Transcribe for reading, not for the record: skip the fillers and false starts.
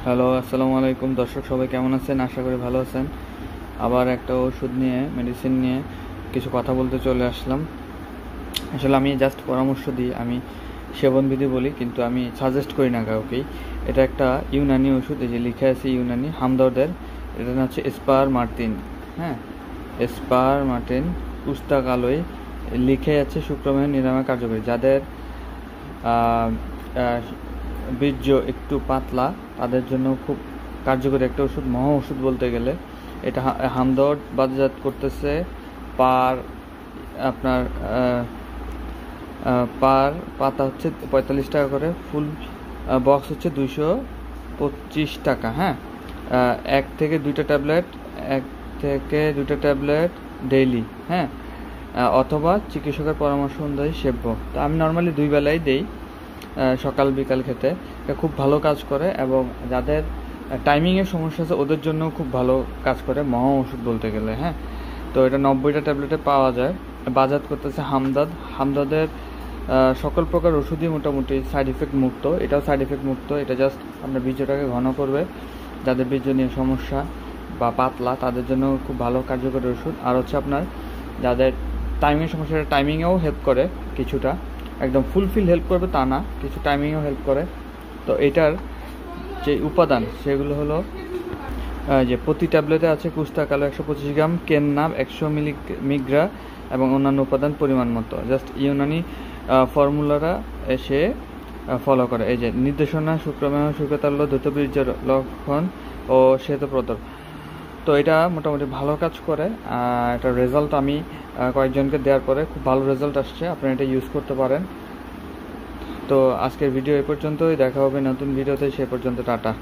Hello, আসসালামু আলাইকুম দর্শক, সবাই কেমন আছেন? আশা করি ভালো আছেন। আবার একটা ওষুধ নিয়ে, মেডিসিন নিয়ে কিছু কথা বলতে চলে আসলাম। আসলে আমি জাস্ট পরামর্শ দিই, আমি সেবনবিধি বলি, কিন্তু আমি সাজেস্ট করি না কাউকেই। এটা একটা ইউনানি ওষুধ, এই যে লিখে আছে ইউনানি, হামদর্দের। এটা না হচ্ছে স্পার মার্টিন। হ্যাঁ, স্পার মার্টিন পুস্তাকালয় লিখে আছে শুক্রবারের নিরাময় কার্যকরী। যাদের বীর্য একটু পাতলা, তাদের জন্য খুব কার্যকরী একটা ওষুধ, মহা ওষুধ বলতে গেলে। এটা হামদর্দ বাজারজাত করতেছে পার আপনার পার পাতা হচ্ছে 45 টাকা করে, ফুল বক্স হচ্ছে 225 টাকা। হ্যাঁ, এক থেকে দুইটা ট্যাবলেট ডেইলি। হ্যাঁ, অথবা চিকিৎসকের পরামর্শ অনুযায়ী সেব্য। তো আমি নর্মালি 2 বেলাই দেই, সকাল বিকাল খেতে। এটা খুব ভালো কাজ করে, এবং যাদের টাইমিংয়ের সমস্যা আছে ওদের জন্য খুব ভালো কাজ করে, মহা ওষুধ বলতে গেলে। হ্যাঁ, তো এটা 90টা ট্যাবলেটে পাওয়া যায়। বাজার করতেছে হামদর্দের সকল প্রকার ওষুধই মোটামুটি সাইড ইফেক্ট মুক্ত। এটাও সাইড ইফেক্ট মুক্ত। এটা জাস্ট আপনার বীর্যটাকে ঘন করবে। যাদের বীর্য নিয়ে সমস্যা বা পাতলা, তাদের জন্য খুব ভালো কার্যকরী ওষুধ। আর হচ্ছে আপনার যাদের টাইমিংয়ের সমস্যা, টাইমিংয়েও হেল্প করে কিছুটা, একদম ফুলফিল হেল্প করবে তা না, কিছু টাইমিংয়েও হেল্প করে। তো এটার যে উপাদান সেগুলো হলো, যে প্রতি ট্যাবলেটে আছে কুস্তা কালো 125 গ্রাম, কেননাব 100 মিলিগ্রা এবং অন্যান্য উপাদান পরিমাণ মতো। জাস্ট ইউনানি ফর্মুলাটা এসে ফলো করে। এই যে নির্দেশনা, শুক্রমেহ, শুক্রতাল্য, দ্রুতবীর্যের লক্ষণ ও শ্বেতপ্রদর। তো এটা মোটামুটি ভালো কাজ করে। এটার রেজাল্ট আমি কয়েকজনকে দেওয়ার পরে খুব ভালো রেজাল্ট আসছে। আপনারা এটা ইউজ করতে পারেন। তো আজকের ভিডিও এ পর্যন্তই, দেখা হবে নতুন ভিডিওতে। সে পর্যন্ত টাটা।